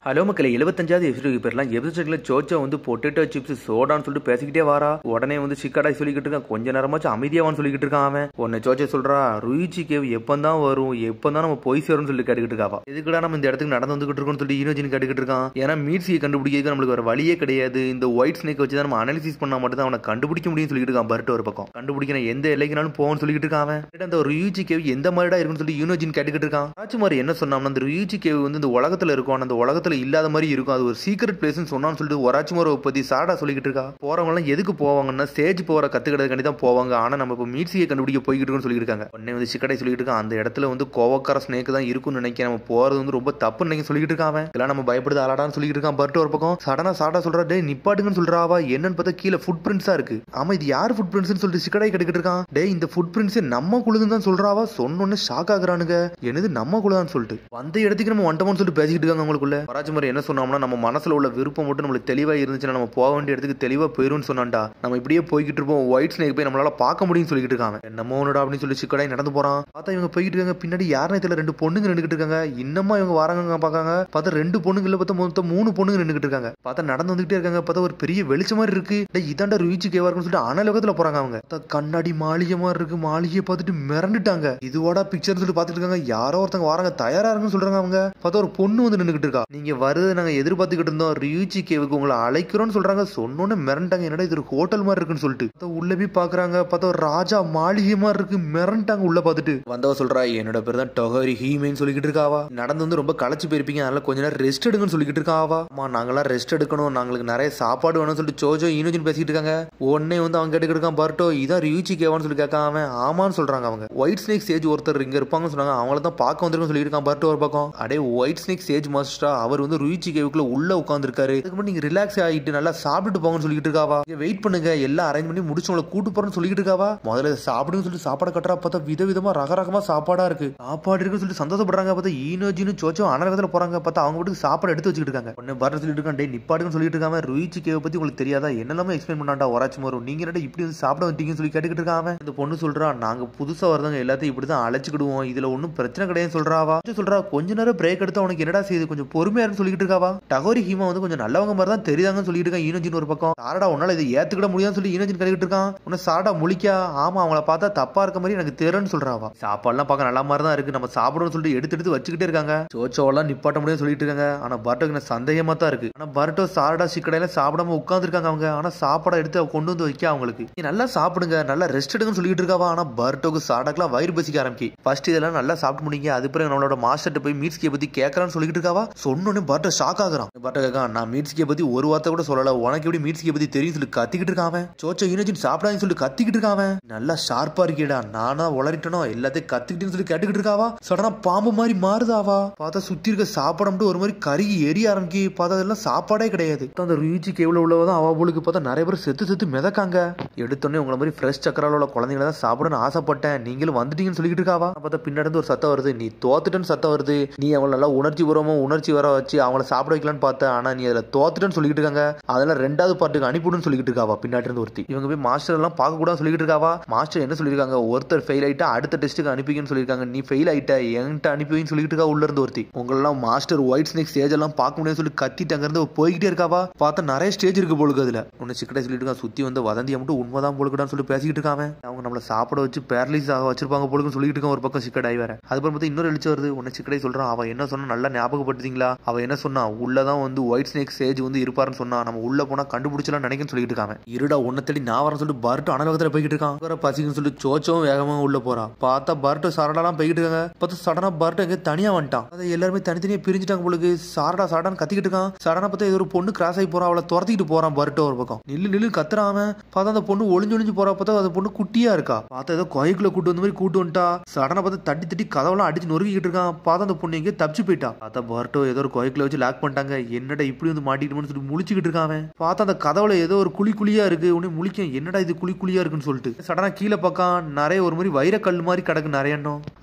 Hello மக்களே 75வது எபிசோடுக்கு பேர்லாம் எபிசோட்ல சோச்சா வந்து பொட்டேட்டோ சிப்ஸ் சோடான்னு சொல்லிட்டு பேசிக்கிட்டே வாரா. உடனே வந்து சிக்கடாய் சொல்லிக்கிட்டு இருக்கான். கொஞ்ச நேரமாச்சும் அமைதியாவான்னு சொல்லிக்கிட்டு இருக்கான். அவன் உடனே சோச்சா சொல்றா, ருயிச்சி கேவ் எப்பந்தான் வரும், எப்பந்தான் நம்ம போய் சேரும்னு சொல்லி கேட்டுக்கிட்டு இருக்காவா. எதுக்குடா நம்ம இந்த இடத்துக்கு நடந்து வந்துகிட்டு இருக்கோம்னு சொல்லி ஈனோஜின் கேட்டுக்கிட்டு இருக்கான். ஏன்னா மீட்ஸியை கண்டுபிடிக்க நம்மளுக்கு வேற வழியே கிடையாது. இந்த ஒயிட் ஸ்னேக் வச்சு தான் நம்ம அனாலிசிஸ் பண்ணா மட்டும் தான் அவனை கண்டுபிடிக்க முடியும்னு சொல்லிட்டு இருக்கான். பர்ட் ஒரு பக்கம் கண்டுபிடிக்கிற எந்த எல்லைக்குனாலும் போவோம்னு சொல்லிட்டு இருக்கான். அவன் அந்த ருயிச்சி கேவ் எந்த மாதிரிடா இருக்குன்னு சொல்லி ஈனோஜின் கேட்டுக்கிட்டு இருக்கான். ராஜ்குமார் என்ன சொன்னான், அந்த ருயிச்சி கேவ் வந்து இந்த உலகத்துல இருக்கும், அந்த உலகத்துல இல்லாத மாதிரி இருக்கும், அது ஒரு சீக்ரெட் பிளேஸ்னு சொன்னான்னு சொல்லிட்டு ஒராச்சிமாரை பத்தி சாடா சொல்லிக்கிட்டு இருக்கா. போறவங்க எல்லாம் எதுக்கு போவாங்கன்னா ஸ்டேஜ் போற கத்துக்கிறதுக்காண்டி தான் போவாங்க. ஆனா நம்ம இப்போ மீட்ஸியை கண்டுபிடிக்க போய்கிட்டு இருக்கோம்னு சொல்லியிருக்காங்க. உடனே வந்து சிக்கடை சொல்லிட்டு இருக்கான், அந்த இடத்துல வந்து கோவக்கார ஸ்னேக் தான் இருக்கும்னு நினைக்கிறேன், நம்ம போறது வந்து ரொம்ப தப்புன்னு நினைக்க சொல்லிட்டு இருக்கான். இதெல்லாம் நம்ம பயப்படுது அலாடான்னு சொல்லிட்டு இருக்கான். பர்ட் ஒரு பக்கம் சடனா சாடா சொல்றா, டே நிப்பாட்டுங்கன்னு சொல்றாவா. என்னன்னு பார்த்தா கீழே ஃபுட் பிரிண்ட்ஸா இருக்கு. ஆமா இது யார் ஃபுட் பிரிண்ட்ஸ்னு சொல்லிட்டு சிக்கடை கேட்டுக்கிட்டு இருக்கான். டே இந்த ஃபுட் பிரிண்ட்ஸ் நம்ம குழுதுன்னு தான் சொல்றாவா. சொன்னோன்னு ஷாக் ஆகுறானுங்க, என்னது நம்ம குழுதான்னு சொல்லிட்டு வந்த இடத்துக்கு நம்ம வண்டமோன்னு சொல்லிட்டு பேசிக்கிட்டு இருக்காங்க. அவங்களுக்குள்ள ஒராச்சிமாரி என்ன சொன்னோம்னா, நம்ம மனசுல உள்ள விருப்பம் மட்டும் நம்மளுக்கு தெளிவா இருந்துச்சுன்னா நம்ம போக வேண்டிய இடத்துக்கு தெளிவா போயிரும்னு சொன்னான்டா. நம்ம இப்படியே போய்கிட்டு இருப்போம், ஒயிட் ஸ்னேக் போய் நம்மளால பார்க்க முடியும்னு சொல்லிட்டு இருக்காங்க. என்னமோ ஒன்னுடா அப்படின்னு சொல்லி சிக்கடாய் நடந்து போறான். பார்த்தா இவங்க போய்கிட்டு இருக்காங்க. பின்னாடி யாருன்னு தெரியல, ரெண்டு பொண்ணுங்க நின்றுட்டு இருக்காங்க. இன்னமா இவங்க வராங்க பாக்காங்க. பார்த்தா ரெண்டு பொண்ணுங்க இல்ல, பார்த்தா மொத்தம் 3 பொண்ணுங்க நின்றுட்டு இருக்காங்க. பார்த்தா நடந்து வந்துகிட்டே இருக்காங்க. பார்த்தா ஒரு பெரிய வெளிச்ச மாதிரி இருக்கு. இதாண்டா ருயிச்சி கேவா இருக்குன்னு சொல்லிட்டு அனலோகத்துல போறாங்க. அவங்க கண்ணாடி மாளிகை மாதிரி இருக்கு. மாளிகையை பார்த்துட்டு மிரண்டுட்டாங்க. இதுவாடா பிக்சர் சொல்லிட்டு பார்த்துட்டு இருக்காங்க. யாரோ ஒருத்தங்க வராங்க, தயாரா இருக்குன்னு சொல்றாங்க. அவங்க பார்த்தா ஒரு பொண்ணு வந்து நின்றுட்டு இருக்கா. நீங்க வருது நாங்க எதிர்பார்த்துக்கிட்டு இருந்தோம், ருயிச்சி கேவுக்கு உங்களை அழைக்கிறோம்னு சொல்றாங்க. சொன்னோன்னு மிரண்டாங்க. என்னடா இது ஒரு ஹோட்டல் மாதிரி இருக்குன்னு சொல்லிட்டு உள்ள போய் பாக்குறாங்க. பார்த்தா ஒரு ராஜா மாளிகை மாதிரி இருக்கு. மிரண்டாங்க உள்ள பார்த்துட்டு. வந்தவ சொல்றா, என்னோட பேர் தான் டொஹரி ஹீமேன்னு சொல்லிக்கிட்டு இருக்காவா. நடந்து வந்து ரொம்ப களைச்சு போயிருப்பீங்க, அதனால கொஞ்ச நேரம் ரெஸ்ட் எடுங்கன்னு சொல்லிக்கிட்டு இருக்காவா. ஆமா நாங்களாம் ரெஸ்ட் எடுக்கணும், நாங்களுக்கு நிறைய சாப்பாடு வேணும்னு சொல்லிட்டு சோஜோ ஈனோஜின் பேசிட்டு இருக்காங்க. உடனே வந்து அவன் கேட்டுக்கிட்டு இருக்கான், பர்ட்டோ இதான் ருயிச்சி கேவான்னு சொல்லி கேட்காம அவன் ஆமான்னு சொல்றாங்க. அவங்க ஒயிட் ஸ்னேக் ஸ்டேஜ் ஒருத்தர் இங்க இருப்பாங்கன்னு சொன்னாங்க, அவங்கள தான் பார்க்க வந்திருக்குன்னு சொல்லிட்டு இருக்கான். பர்ட்டோ ஒரு பக்கம், அடே ஒயிட் ஸ்னேக் ஸ்டேஜ் மாஸ்டரா அவர் வந்து ருயிச்சி கேவுக்குள்ள உள்ள உட்காந்துருக்காரு, அதுக்கு முன்னாடி நீங்க ரிலாக்ஸ் ஆகிட்டு நல்லா சாப்பிட்டு போங்கன்னு சொல்லிட்டு இருக்காவா. வெயிட் பண்ணுங்க, எல்லாம் அரேஞ்ச் பண்ணி முடிச்சு உங்களை கூட்டு போறேன்னு சொல்லிட்டு இருக்காவா. முதல்ல சாப்பிடுன்னு சொல்லிட்டு சாப்பாடு கட்டுறா. பார்த்தா விதவிதமா ரகரகமா சாப்பாடா இருக்கு. சாப்பாடு இருக்குன்னு சொல்லிட்டு சந்தோஷப்படுறாங்க. பார்த்தா ஈனோஜின்னு சோச்சோ அனலகத்துல போறாங்க. பார்த்தா அவங்க வீட்டுக்கு சாப்பாடு எடுத்து வச்சுக்கிட்டு இருக்காங்க. ஒன்னு பர்ட் சொல்லிட்டு இருக்கான், டே நிப்பாடுன்னு சொல்லிட்டு இருக்காம. ருயிச்சி கேவை பத்தி உங்களுக்கு தெரியாதா, என்னெல்லாமே எக்ஸ்பிளைன் பண்ணாண்டா ஒராச்சிமாரு. நீங்க என்னடா இப்படி வந்து சாப்பிட வந்துட்டீங்கன்னு சொல்லி கேட்டுக்கிட்டு இருக்காங்க. இந்த பொண்ணு சொல்றா, நாங்க புதுசா வரதவங்க எல்லாத்தையும் இப்படிதான் அழைச்சிக்கிடுவோம், இதுல ஒன்னும் பிரச்சனை கிடையாதுன்னு சொல்றாவா. சொல்றா, கொஞ்ச நேரம் பிரேக் எடுத்தா உனக்கு என்னடா செய்யுது, கொஞ்சம் பொறுமையா சொல்லிட்டு இருக்காவா. டகோரி ஹீமா வந்து கொஞ்சம் நல்லவங்க மாதிரி தான் தெரியுதாங்கன்னு சொல்லிட்டு இருக்கான். ஈனோஜின் ஒரு பக்கம், சாரடா உன்னால இதை ஏத்துக்கிட முடியாதுன்னு சொல்லி ஈனோஜின் கேட்டுக்கிட்டு இருக்கான். உன்ன சாரடா முழிக்கா, ஆமா அவங்கள பார்த்தா தப்பா இருக்க மாதிரி எனக்கு தெரியும்னு சொல்றாவா. சாப்பாடுலாம் பார்க்க நல்ல மாதிரி தான் இருக்கு, நம்ம சாப்பிடணும்னு சொல்லிட்டு எடுத்து வச்சுக்கிட்டே இருக்காங்க. சோச்சோவெல்லாம் நிப்பாட்ட முடியாது சொல்லிட்டு இருக்காங்க. ஆனா பர்ட்டோக்கு சந்தேகமா தான் இருக்கு. ஆனா பர்ட்டோ சாரடா சிக்கடையில சாப்பிடாம உட்கார்ந்து இருக்காங்க. அவங்க ஆனா சாப்பாடை எடுத்து கொண்டு வந்து வைக்க அவங்களுக்கு, நீ நல்லா சாப்பிடுங்க, நல்லா ரெஸ்ட் எடுங்கன்னு சொல்லிட்டு இருக்காவா. ஆனா பர்ட்டோக்கு சாரடாக்கெல்லாம் வயிறு பசிக்க ஆரம்பிக்கு. ஃபர்ஸ்ட் இதெல்லாம் நல்லா சாப்பிட்டு முடிங்க, அது பிறகு நம்மளோட மாஸ்டர் போய் மீட்ஸ்கியை பத்தி கேட்கறான்னு சொல்லிட்டு இருக்காவா. சொன்னோன்னு பர்ட்டோ ஷாக் ஆகுறான். பர்ட்டோ கேட்கான், நான் மீட்ஸ்கியை பத்தி ஒரு வார்த்தை கூட சொல்லல, உனக்கு எப்படி மீட்ஸ்கியை பத்தி தெரியும் சொல்லி கத்திக்கிட்டு இருக்கான். சோச்சோ ஈனோஜின் சாப்பிடாதுன்னு சொல்லி கத்திக்கிட்டு இருக்கான். நல்லா ஷார்ப்பா இருக்கேடா, நானா உளறிட்டனோ எல்லாத்தையும் கத்திக்கிட்டு சொல்லி கேட்டுக்கிட்டு இருக்காவா. சடனா பாம்பு மாதிரி மாறுதாவா. பார்த்தா சுத்தி இருக்க சாப்பாடு மட்டும் ஒரு மாதிரி கருகி எரிய ஆரம்பிக்கி. பார்த்தா அதெல்லாம் சாப்பாடே கிடையாது. அந்த ருயிச்சி கேவ்ல உள்ளவதான் அவளுக்கு பார்த்தா நிறைய பேர் செத்து மிதக்காங்க. எடுத்தோடனே உங்களை மாதிரி ஃப்ரெஷ் சக்கரால உள்ள குழந்தைங்களை தான் சாப்பிடணும்னு ஆசைப்பட்டேன், நீங்களும் வந்துட்டீங்கன்னு சொல்லிட்டு இருக்காவா. பார்த்தா பின்னாடி ஒரு சத்தம் வருது, நீ தோத்துட்டேன்னு சத்தம் வருது. நீ அவங்களை நல்லா உணர்ச்சி வர வச்சு அவங்கள சாப்பிட வைக்கலான்னு பார்த்தேன், ஆனா நீ அதில் தோத்துட்டேன்னு சொல்லிட்டு இருக்காங்க. அதெல்லாம் 2வது பார்ட்டுக்கு அனுப்பிடுன்னு சொல்லிட்டு இருக்காவா. பின்னாடி இருந்து ஒருத்தி இவங்க போய் மாஸ்டர் எல்லாம் பார்க்க கூடாது சொல்லிட்டு இருக்காவா. மாஸ்டர் என்ன சொல்லிருக்காங்க, ஒருத்தர் ஃபெயில் ஆயிட்டா அடுத்த டெஸ்ட்டுக்கு அனுப்பிங்கன்னு சொல்லியிருக்காங்க, நீ ஃபெயில் ஆயிட்ட என்கிட்ட அனுப்பின்னு சொல்லிட்டு இருக்கா. உள்ள இருந்து ஒருத்தி, உங்களெல்லாம் மாஸ்டர் ஒயிட் ஸ்னேக் ஸ்டேஜ் எல்லாம் பார்க்க முடியாது சொல்லி கத்திட்டு அங்க இருந்து போய்கிட்டே இருக்காவா. பார்த்தா நிறைய ஸ்டேஜ் இருக்கு போலுக்கு. அதுல ஒன்னு சிக்கடை சொல்லிட்டு இருக்கான், சுத்தி வந்து வதந்தியை மட்டும் உண்மைதான் போலுக்குடான்னு சொல்லி பேசிக்கிட்டு இருக்காங்க. அவங்க நம்மள சாப்பிட வச்சு பேரலைஸ் ஆக வச்சிருப்பாங்க போலுக்குன்னு சொல்லிட்டு இருக்கான். ஒரு பக்கம் சிக்கடாய் வேற. அதுக்கப்புறம் பார்த்தா இன்னொரு எழுச்சி வருது. ஒன்னு சிக்கடை சொல்றான், அவ என்ன சொன்னா நல்லா ஞாபகப்படுத்தீங்களா, அவ என்ன சொன்னா உள்ளதான் வந்து ஒயிட் ஸ்னேக் ஸ்டேஜ் வந்து இருப்பாருன்னு சொன்னா, நம்ம உள்ள போனா கண்டுபிடிச்சலாம் நினைக்கன்னு சொல்லிட்டு இருக்காங்க. இருடா ஒன்ன தேடி நான் வரேன்னு சொல்லிட்டு பர்ட் அனலகத்துல போய்கிட்டு இருக்கான். பசிக்குன்னு சொல்லி சோச்சோவும் வேகமா உள்ள போறா. பார்த்தா பர்ட் சாரடாலாம் போய்கிட்டு இருக்காங்க. பார்த்தா சடனா பர்ட் எங்க தனியா வந்துட்டான். அதை எல்லாருமே தனித்தனியா பிரிஞ்சுட்டாங்க போலுக்கு. சாரடான்னு கத்திக்கிட்டு இருக்கான். சடனா பார்த்தா ஏதோ ஒரு பொண்ணு கிராஸ் ஆகி போறா. அவளை துரத்திக்கிட்டு போறான் பர்ட் ஒரு பக்கம். நில்லு கத்துறான். பார்த்தா அந்த பொண்ணு ஒளிஞ்சு போறா. பார்த்தா அந்த பொண்ணு குட்டியா இருக்கா. பார்த்தா ஏதோ கோயிலுக்குள்ள கூட்டு வந்த மாதிரி கூட்டு வந்துட்டா. சடனா பார்த்தா தட்டி கதவெல்லாம் அடிச்சு நொறுக்கிட்டு இருக்கான். பார்த்தா அந்த பொண்ணு எங்கே தப்பிச்சு போயிட்டா. பார்த்தா பர்ட்டோ ஏதோ ஒரு கோயிலுக்குள்ள வச்சு லாக் பண்ணிட்டாங்க. என்னடா இப்படி வந்து மாட்டிக்கிட்டு சொல்லி முழிச்சுக்கிட்டு இருக்கான். பார்த்தா அந்த கதவுல ஏதோ ஒரு குழியா இருக்கு. உடனே முழிக்க, என்னடா இது குழியா இருக்குன்னு சொல்லிட்டு சடனா கீழே பக்கம் நிறைய ஒரு மாதிரி வைரக்கல் மாதிரி கிடக்கு நிறைய.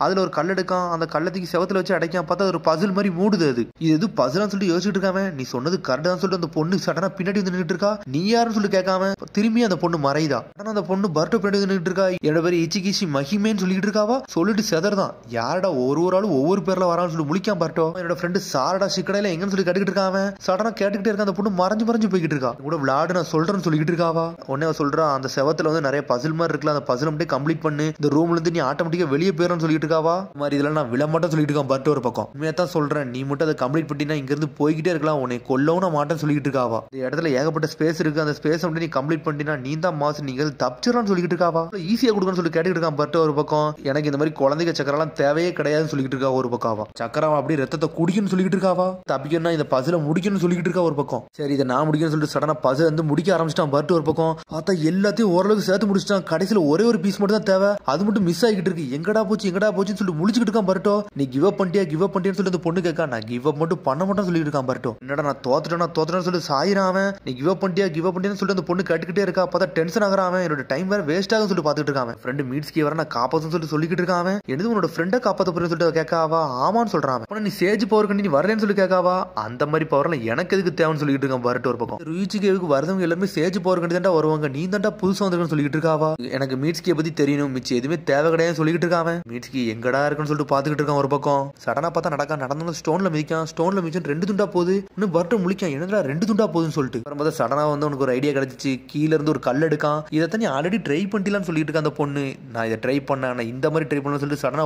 அதுல ஒரு கல் எடுக்கான். அந்த கல்லத்துக்கு செவத்துல வச்சு அடைக்கான். பார்த்தா ஒரு பசில் மாதிரி மூடுது. அது இது பசிலான்னு சொல்லிட்டு யோசிச்சுட்டு இருக்காம. நீ சொன்னது கரெக்டான்னு சொல்லிட்டு அந்த பொண்ணு சடனா பின்னாடி வந்து நின்றுட்டு இருக்கா. நீ யாருன்னு சொல்லி கேட்காம திரும்பி அந்த பொண்ணு மறைதா. அந்த பொண்ணு பர்ட்டோ பின்னாடி வந்து நின்றுட்டு இருக்கா. என்னோட பேர் இச்சிகிஷி மகிமேன்னு சொல்லிட்டு இருக்காவா. சொல்லிட்டு செதர்தான். யாரடா ஒரு ஆளும் ஒவ்வொரு பேர்ல வரான்னு சொல்லி முழிக்காம பர்ட்டோ. என்னோட ஃப்ரெண்டு சாரடா சிக்கடா சிக்கடையில எங்கன்னு சொல்லி கேட்டுக்கிட்டு இருக்கான். சடனா கேட்டுக்கிட்டே இருக்க அந்த பொண்ணு மறைஞ்சு மறைஞ்சு போய்கிட்டு இருக்கா. கூட விளையாடு நான் சொல்றேன்னு சொல்லிட்டு இருக்காவா. உடனே சொல்றா அந்த செவத்துல வந்து நிறைய பசில் மாதிரி இருக்குல்ல, அந்த பசில் மட்டும் கம்ப்ளீட் பண்ணு, இந்த ரூம்ல இருந்து நீ ஆட்டோமேட்டிக்கா வெளியே போயிடும்னு சொல்லிட்டு இருக்காவா. இந்த மாதிரி இதெல்லாம் நான் விழமாட்டேன் சொல்லிட்டு இருக்கான் பர்ட் ஒரு பக்கம். உண்மையா தான் சொல்றேன், நீ மட்டும் அதை கம்ப்ளீட் பண்ணினா இங்க இருந்து போய்கிட்டே இருக்கலாம், உன்னை கொல்லவும் நான் மாட்டேன்னு சொல்லிட்டு இருக்காவா. இந்த இடத்துல ஏகப்பட்ட ஸ்பேஸ் இருக்கு, அந்த ஸ்பேஸ் மட்டும் நீ கம்ப்ளீட் பண்ணினா நீ தான் மாசு, நீங்க தப்பிச்சிடறான்னு சொல்லிட்டு இருக்காவா. ஈஸியா கொடுக்கணும்னு சொல்லி கேட்டுக்கிட்டு இருக்கான் பர்ட் ஒரு பக்கம். எனக்கு இந்த மாதிரி குழந்தைங்க சக்கரெல்லாம் தேவையே கிடையாதுன்னு சொல்லிட்டு இருக்கா ஒரு பக்காவா. சக்கரவா அப்படி ரத்தத்தை குடிக்கணும்னு சொல்லிட்டு இருக்காவா. தப்பிக்கணும்னா இந்த பசில முடிக்கணும்னு சொல்லிட்டு இருக்கா ஒரு பக்கம். சரி இதை நான் முடிக்கணும்னு சொல்லிட்டு சடனா பசில் வந்து முடிக்க ஆரம்பிச்சிட்டான் பர்ட் ஒரு பக்கம். பார்த்தா எல்லாத்தையும் ஓரளவுக்கு சேர்த்து முடிச்சிட்டான். கடைசியில் ஒரே ஒரு பீஸ் மட்டும் தான் தேவை, அது மட்டும் மிஸ் ஆகிட்டு இருக்கு. எங்கடா போச்சுன்னு சொல்லி முழிச்சுக்கிட்டு இருக்கான் பர்ட்டோ. நீ கிவ் அப் பண்ணிட்டியான்னு சொல்லி அந்த பொண்ணு கேட்கா. நான் கிவ் அப் மட்டும் பண்ண மாட்டேன்னு சொல்லிட்டு இருக்கான் பர்ட்டோ. என்னடா நான் தோத்துட்டேன்னு சொல்லி சாயிரான். நீ கிவ் அப் பண்ணிட்டியான்னு சொல்லி அந்த பொண்ணு கேட்டுக்கிட்டே இருக்கா. பார்த்தா டென்ஷன் ஆகிறான். என்னோட டைம் வேற வேஸ்ட் ஆகும் சொல்லி பார்த்துட்டு இருக்கான். ஃப்ரெண்டு மீட்ஸ்கி வர நான் காப்பாத்துன்னு சொல்லிக்கிட்டு இருக்கான். என்னது உன்னோட ஃப்ரெண்டை காப்பாத்த போறேன்னு சொல்லிட்டு கேட்காவா. ஆமான்னு சொல்றான். நீ சேஜ் பவர் கண்டி நீ வரலன்னு சொல்லி கேட்காவா. அந்த மாதிரி பவர்லாம் எனக்கு எதுக்கு தேவைன்னு சொல்லிட்டு இருக்கான் பர்ட் ஒரு பக்கம். ருயிச்சிகேவுக்கு வரவங்க எல்லாமே சேஜ் பவர் கண்டி தான்டா வருவாங்க, நீ தான்டா புதுசா வந்து சொல்லிட்டு இருக்காவா. எனக்கு மீட்ஸ்கியை பத்தி தெரியணும், மிச்சம் எதுவுமே தேவை கிடையாது சொல்லிட்டு இருக்கான். மீட்ஸ்கி எங்கடா இருக்குன்னு சொல்லிட்டு பாத்துக்கிட்டு இருக்கான் ஒரு பக்கம். சடனா பார்த்தா நடந்து ஸ்டோன்ல மிதிக்கான். ஸ்டோன்ல மிதிச்சு 2 துண்டா போகுது. இன்னும் பர்ட் முழிக்கான், என்னடா 2 துண்டா போகுதுன்னு சொல்லிட்டு. அப்புறம் சடனா வந்து உனக்கு ஒரு ஐடியா கிடைச்சிச்சு, கீழ இருந்து ஒரு கல் எடுக்கான். இதை நீ ஆல்ரெடி ட்ரை பண்ணிட்டலான்னு சொல்லிட்டு இருக்க அந்த பொண்ணு. நான் இதை ட்ரை பண்ணேன், இந்த மாதிரி ட்ரை பண்ணு சொல்லிட்டு சடனா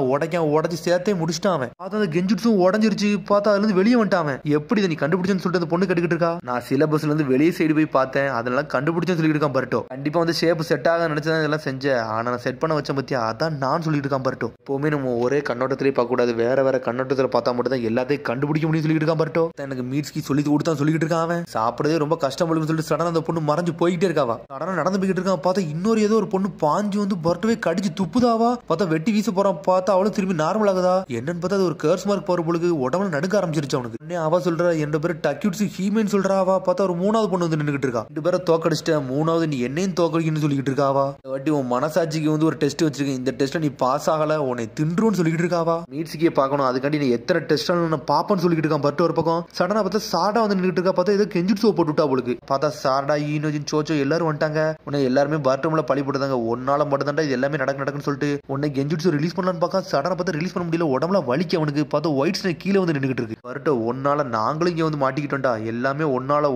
உடச்சி சேர்த்தே முடிச்சிட்டான். பார்த்தா அந்த கெஞ்சுட்ஸும் உடஞ்சிருச்சு. பார்த்தா அதுல இருந்து வெளியே வந்துட்டான். எப்படி இதை நீ கண்டுபிடிச்சேன்னு சொல்லிட்டு அந்த பொண்ணு கேட்டுக்கிட்டு இருக்கா. நான் சிலபஸ்ல இருந்து வெளியே சைடு போய் பார்த்தேன், அதெல்லாம் கண்டுபிடிச்சேன்னு சொல்லிட்டு இருக்கான் பர்ட்டோ. கண்டிப்பா வந்து ஷேப் செட் ஆக நினைச்சதான் இதெல்லாம் செஞ்சேன், ஆனா நான் செட் பண்ண வச்ச பத்தியா அதான் நான் சொல்லிட்டு இருக்கான் பர்ட்டோ. எப்பவுமே நம்ம ஒரே கண்ணோட்டத்திலே பார்க்க கூடாது, வேற கண்ணோட்டத்தில் பார்த்தா மட்டும் தான் எல்லாத்தையும் கண்டுபிடிக்க முடியும் சொல்லிட்டு இருக்கான் பர்ட்டோ. எனக்கு மீட்ஸ்கி சொல்லி கொடுத்தான் சொல்லிட்டு இருக்கான். சாப்பிடவே ரொம்ப கஷ்டம் சொல்லிட்டு சடனா அந்த பொண்ணு மறைஞ்சு போய்கிட்டே இருக்காவா. சடனா நடந்து போய்கிட்டு இருக்கான். பார்த்தா இன்னொரு ஏதோ ஒரு பொண்ணு பாஞ்சு வந்து பர்ட்டோவே கடிச்சு துப்புதாவா. பார்த்தா வெட்டி வீச போறான். பார்த்தா அவளும் திரும்பி நார்மல் ஆகுதா. என்னன்னு பார்த்தா அது ஒரு கர்ஸ் மார்க் போற பொழுது உடம்புல நடுக்க ஆரம்பிச்சிருச்சு அவனுக்கு. அவ சொல்றா என்னோட பேரு டக்யூட்ஸ் ஹீமேன் சொல்றாவா. பார்த்தா ஒரு 3வது பொண்ணு வந்து நின்னுகிட்டு இருக்கா. 2 பேரை தோக்கடிச்சிட்டேன், 3வது நீ என்னையும் தோக்கடிக்கணும்னு சொல்லிட்டு இருக்காவா. வாட்டி உன் மனசாட்சிக்கு வந்து ஒரு டெஸ்ட் வச்சிருக்கேன், இந்த டெஸ்ட்ல நீ பாஸ் ஆகல உன்னை தின்றுன்னு சொல்லிட்டு இருக்காவா. மீட்ஸ்கியை பார்க்கணும், அதுக்காண்டி நீ எத்தனை டெஸ்ட் நான் பாப்பன்னு சொல்லிட்டு இருக்கான் பர்ட் ஒரு பக்கம். சடனா பார்த்தா சாடா வந்து நின்னுட்டு இருக்கா. பார்த்தா ஏதோ கெஞ்சுட்ஸோ போட்டுட்டா அவளுக்கு. பார்த்தா சாடா ஈனோஜின் சோச்சோ எல்லாரும் வந்துட்டாங்க. உன்னை எல்லாருமே பாத்ரூம்ல பழி போட்டுதாங்க, ஒன்னால மட்டும் தான் இது எல்லாமே நடக்குன்னு சொல்லிட்டு உன்னை கெஞ்சுட்ஸோ ரிலீஸ் பண்ணலான்னு பார்க்க. சடனா பார்த்தா ரிலீஸ் பண்ண முடியல, உடம்புல வலிக்க அவனுக்கு. பார்த்தா ஒயிட் ஸ்னேக் கீழே வந்து நின்னுகிட்டு இருக்கு. பர்ட் ஒன்னால நாங்களும் இங்க வந்து மாட்டிக்கிட்டோம்டா, எல்லாமே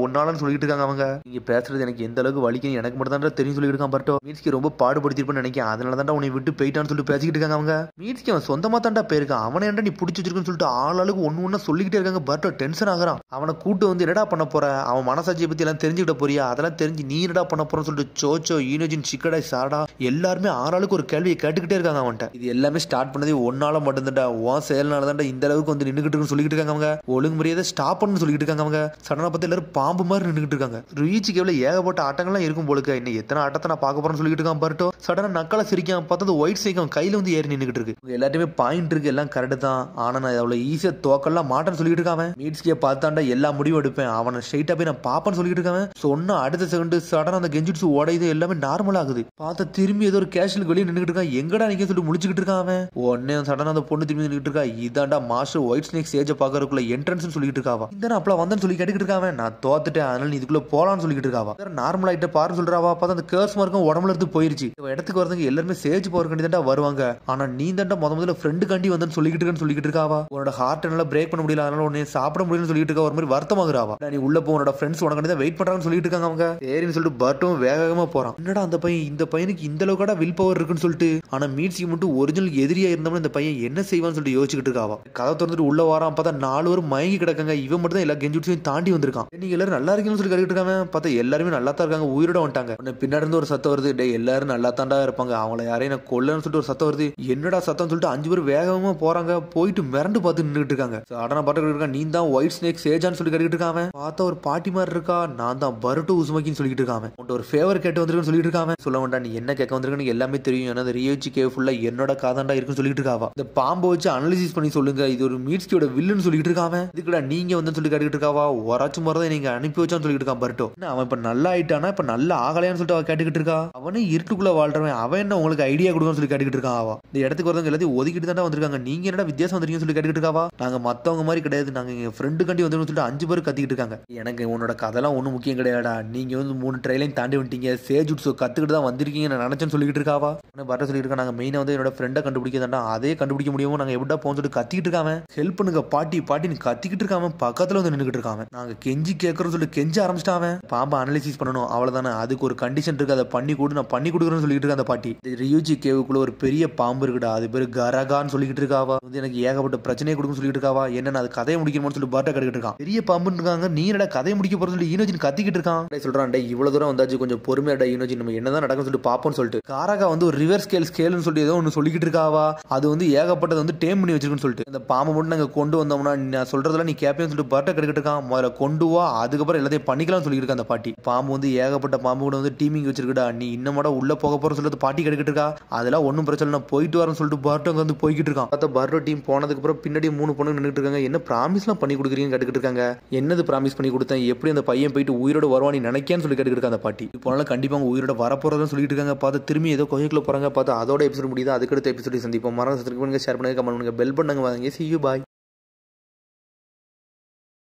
ஒன்னாலன்னு சொல்லிட்டு இருக்காங்க அவங்க. நீங்க பேசுறது எனக்கு எந்த அளவுக்கு வலிக்கும் எனக்கு மட்டும் தான் தெரியும் சொல்லிட்டு இருக்கான் பர்ட்டோ. மீட்ஸ்கி ரொம்ப பாடுபடுத்திருப்பேன்னு நினைக்கிறேன், அதனால தான் உன்னை விட்டு போயிட்டான்னு சொல்லிட்டு பேசிக்கிட்டு இருக்காங்க அவங்க. மீட்ஸ்கி அவன் சொந்தமா தான்டா போயிருக்கான், அவனை ஏன்டா நீ பிடிச்சி வச்சிருக்குன்னு சொல்லிட்டு ஆளாளுக்கு ஒன்னு சொல்லிக்கிட்டே இருக்காங்க. பர்ட்டோ டென்ஷன் ஆகுறான். அவனை கூட்டு வந்து என்னடா பண்ண போற, அவன் மனசாட்சியை பத்தி எல்லாம் தெரிஞ்சுக்கிட்ட போறியா, அதெல்லாம் தெரிஞ்சு நீ என்னடா பண்ண போறன்னு சொல்லிட்டு சோச்சோ ஈனோஜின் சிக்கடாய் சாடா எல்லாருமே ஆளாளுக்கு ஒரு கேள்வியை கேட்டுக்கிட்டே இருக்காங்க அவன்கிட்ட. இது எல்லாமே ஸ்டார்ட் பண்ணதே ஒன்னால மட்டும்தான்டா, உன் செயல்னால தான்டா இந்த அளவுக்கு வந்து நின்னுகிட்டு இருக்குன்னு சொல்லிட்டு இருக்காங்க அவங்க. ஒழுங்கு முறையை ஸ்டாப் பண்ணு சொல்லிட்டு இருக்காங்க அவங்க. சடனா பார்த்து எல்லாரும் பாம்பு மாதிரி நின்னுகிட்டு இருக்காங்க. ருயிச்சிகேவ்ல ஏகப்பட்ட ஆட்டங்கள்லாம் இருக்கும் போலுக்கு, இன்னும் எத்தனை ஆட்டத்தை நான் பார்க்க போறேன்னு சொல்லிட்டு இருக்கான் பர்ட்டோ. சடனா நக்கலை சிரிக்கான். பார்த்தது ஒயிட் ஸ்னேக் அவன் கையில வந்து ஏறி நின்னுகிட்டு இருக்கு. எல்லாத்தையுமே பாயிண்ட் இருக்கு, எல்லாம் கரெக்ட் தான், ஆனா நான் அவ்வளவு ஈஸியா தோக்கெல்லாம் மாட்டேன்னு சொல்லிட்டு இருக்கான். மீட்ஸ்கியை பார்த்தாண்டா எல்லா முடிவும் எடுப்பேன், அவனை ஸ்ட்ரைட்டா போய் நான் பாப்பேன்னு சொல்லிட்டு இருக்கான். சொன்ன அடுத்த செகண்ட் சடனா அந்த கெஞ்சுட்ஸு உடையுது, எல்லாமே நார்மல் ஆகுது. பார்த்தா திரும்பி ஏதோ ஒரு கேஷுவல் வெளியே நின்னுகிட்டு இருக்கான். எங்கடா நிக்க சொல்லி முடிச்சுக்கிட்டு இருக்கான். உடனே சடனா அந்த பொண்ணு திரும்பி நின்னுகிட்டு இருக்கா. இதாண்டா மாஸ்டர் ஒயிட் ஸ்னேக் சேஜ பாக்கறதுக்குள்ள என்ட்ரன்ஸ் சொல்லிட்டு இருக்காவா. இந்த அப்பல வந்தேன்னு சொல்லி கேட்டுக்கிட்டு இருக்கான். நான் தோத்துட்டேன், அதனால நீ இதுக்குள்ள போலான்னு சொல்லிட்டு இருக்காவா. நார்மல் ஆயிட்ட பாரு சொல்றாவா. பார்த்தா அந்த கேர்ஸ் மார்க்கும் உடம்புல இருந்து போயிருச்சு. இடத்துக்கு வரதுக்கு எல்லாருமே சேஜ் பவர் கண்டி தான்டா வருவாங்க, ஆனா நீ தான்டா முதல்ல ஃப்ரெண்டு கண்டி வந்து சொல்லிக்கிட்டு இருக்காவா. உன்னோட ஹார்ட் என்னால பிரேக் பண்ண முடியல, அதனால உன்னை சாப்பிட முடியலன்னு சொல்லிட்டு இருக்கா. ஒரு மாதிரி வருத்தமாகறாவா. நீ உள்ள போ, உன்னோட ஃப்ரெண்ட்ஸ் உனக்கு தான் வெயிட் பண்றாங்கன்னு சொல்லிட்டு இருக்காங்க அவங்க. சரின்னு சொல்லிட்டு பர்ட்டும் வேகமா போறான். என்னடா அந்த பையன், இந்த பையனுக்கு இந்த அளவுக்கு வில் பவர் இருக்குன்னு சொல்லிட்டு. ஆனா மீட்ஸ்கி மட்டும் ஒரிஜினல் எதிரியா இருந்தவன இந்த பையன் என்ன செய்வான்னு சொல்லிட்டு யோசிச்சுக்கிட்டு இருக்காவா. கதை திறந்துட்டு உள்ள வரான். பார்த்தா 4 பேரும் மயங்கி கிடக்காங்க. இவன் மட்டும் தான் எல்லா கெஞ்சுட்ஸையும் தாண்டி வந்திருக்கான். நீங்க எல்லாரும் நல்லா இருக்கீங்கன்னு சொல்லி கேட்டுட்டு இருக்காங்க. பார்த்தா எல்லாருமே நல்லா தான் இருக்காங்க, உயிரோட வந்துட்டாங்க. பின்னாடி இருந்து ஒரு சத்தம் வருது, டே எல்லாரும் நல்லா தாண்டா இருப்பாங்க, அவங்கள யாரையும் நான் கொல்லன்னு சொல்லிட்டு ஒரு சத்தம் வருது. என்னடா சத்தம் சொல்லிட்டு 5 பேர் வேகமா போறாங்க. போயிட்டு மிரண்டு பார்த்து நின்றுட்டு இருக்காங்க. அடனா பாட்டு இருக்கான். நீ தான் ஒயிட் ஸ்னேக் சேஜான்னு சொல்லி கேட்டுட்டு இருக்காங்க. பார்த்தா ஒரு பாட்டி மாதிரி இருக்கா. நான் தான் பருட்டு உசுமக்கின்னு சொல்லிட்டு இருக்காங்க. உன்ட்ட ஒரு ஃபேவர் கேட்டு வந்திருக்குன்னு சொல்லிட்டு இருக்காங்க. சொல்ல வேண்டாம், நீ என்ன கேட்க வந்திருக்குன்னு எல்லாமே தெரியும், ஏன்னா அந்த ரியோச்சிகேவ் ஃபுல்லா என்னோட காதாண்டா இருக்குன்னு சொல்லிட்டு இருக்காவா. இந்த பாம்பை வச்சு அனலிசிஸ் பண்ணி சொல்லுங்க, இது ஒரு மீட்ஸ்கியோட வில்லுன்னு சொல்லிட்டு இருக்காங்க. இதுக்குடா நீங்க வந்து சொல்லி கேட்டுட்டு இருக்காவா. ஒராச்சும் முறை நீங்க அனுப்பி வச்சான்னு சொல்லிட்டு இருக்கான் பர்ட்டோ. அவன் இப்ப நல்லா ஆயிட்டானா, இப்ப நல்லா ஆகலையான்னு சொல்லிட்டு அவ கேட்டுக்கிட்டு இருக்கா. அவனே இருட்டுக்குள்ள வாழ்றவன், அவன் என்ன உங்களுக்கு ஐடியா கொடுக்கணும்னு சொல்லி கேட்டுக்கிட்டு இருக்கான். அவ இந்த இடத்துக்கு வரவங்க எல்லாத்தையும் ஒதுக்கிட்டு தாண்டா வந்திருக்காங்க. நீங்க என்னடா வித்தியாசம் வந்திருக்கீங்கன்னு சொல்லி கேட்டுக்கிட்டு இருக்காவா. நாங்க மத்தவங்க மாதிரி கிடையாது, நாங்க எங்க ஃப்ரெண்டு கண்டி வந்து சொல்லிட்டு 5 பேர் கத்திக்கிட்டு இருக்காங்க. எனக்கு உன்னோட கதெல்லாம் ஒன்றும் முக்கியம் கிடையாடா, நீங்க வந்து 3 ட்ரைலையும் தாண்டி வந்துட்டீங்க, சேஜுட்ஸோ கத்துக்கிட்டு தான் வந்திருக்கீங்க நான் நினைச்சேன்னு சொல்லிட்டு இருக்காவா. பர்ட்டோ சொல்லிட்டு இருக்கா. நாங்க மெயினா வந்து என்னோட ஃப்ரெண்டை கண்டுபிடிக்க தாண்டா, அதே கண்டுபிடிக்க முடியுமோ நாங்க எப்படா போன்னு சொல்லிட்டு கத்திக்கிட்டு இருக்காங்க. ஹெல்ப் பண்ணுங்க பாட்டி பாட்டி, நீ கத்திக்கிட்டு இருக்காம பக்கத்துல வந்து நின்றுட்டு இருக்காம. நாங்க கெஞ்சி கேட்கறோம் சொல்லி கெஞ்ச ஆரம்பிச்சிட்டான். பாம்பை அனலைசிஸ் பண்ணணும் அவ்வளவுதானே, அதுக்கு ஒரு கண்டிஷன் இருக்கு, அதை பண்ணி கொடு, நான் பண்ணி கொடுக்குறேன்னு சொல்லிட்டு இருக்க அந்த பாட்டி. ரியூஜி கேவுக்குள்ள ஒரு பெரிய பாம்பு இருக்குடா, அது பேரு கரகான்னு சொல்லிட்டு இருக்காவா. வந்து எனக்கு ஏகப்பட்ட பிரச்சனையை கொடுக்கும் சொல்லிட்டு இருக்காவா. என்ன அது கதையை முடிக்கணும்னு சொல்லி பார்ட்ட கட்டிட்டு இருக்கான். பெரிய பாம்பு இருக்காங்க, நீ என்னடா கதையை முடிக்க போறது சொல்லி ஈனோஜின் கத்திக்கிட்டு இருக்கான். சொல்றான், இவ்வளவு தூரம் வந்தாச்சு, கொஞ்சம் பொறுமையாடா ஈனோஜின், நம்ம என்னதான் நடக்கும் சொல்லிட்டு பாப்போம்னு சொல்லிட்டு காரகா வந்து ஒரு ரிவர்ஸ் ஸ்கேல்னு சொல்லி ஏதோ ஒன்று சொல்லிக்கிட்டு இருக்காவா. அது வந்து ஏகப்பட்டது வந்து டேம் பண்ணி வச்சிருக்குன்னு சொல்லிட்டு அந்த பாம்பை மட்டும் நாங்க கொண்டு வந்தோம்னா நான் சொல்றதுல நீ கேப்பேன்னு சொல்லிட்டு பார்ட்ட கட்டிக்கிட்டு இருக்கான். முதல்ல கொண்டு வா, அதுக்கப்புறம் எல்லாத்தையும் பண்ணிக்கலாம்னு சொல்லிட்டு இருக்க அந்த பாட்டி. பாம்பு வந்து ஏகப்பட்ட பாம்பு கூட வந்து டீமிங் வச்சிருக்கா, நீ இன்னமோட உள்ள போக போற சொல்லிட்டு பாட்டி கட்டிக்கிட்டு இருக்கா. அதெல்லாம் ஒன்னும் பிரச்சனை, நான் போயிட்டு வரேன்னு சொல்லிட்டு பார்ட்டோ வந்து போய்கிட்டு இருக்கான். பார்த்தா பார்ட்டோ டீம் போனதுக்கு அப்புறம் பின்னாடி 3 பொண்ணு நின்றுட்டு இருக்காங்க. என்ன ப்ராமிஸ்லாம் பண்ணி கொடுக்குறீங்கன்னு கேட்டுக்கிட்டு இருக்காங்க. என்னது ப்ராமிஸ் பண்ணி கொடுத்தேன், எப்படி அந்த பையன் போயிட்டு உயிரோட வருவான்னு நினைக்கேன்னு சொல்லி கேட்டுக்கிட்டு இருக்க அந்த பாட்டி. போனாலும் கண்டிப்பா அவங்க உயிரோட வரப்போறதுன்னு சொல்லிட்டு இருக்காங்க. பார்த்து திரும்பி ஏதோ கோயிலுக்குள்ள போறாங்க. பார்த்து அதோட எபிசோட் முடியுது. அதுக்கடுத்த எபிசோட சந்திப்போம். மறந்து ஷேர் பண்ணுங்க, கமெண்ட் பண்ணுங்க, பெல் பண்ணுங்க. வாங்க, see you, bye.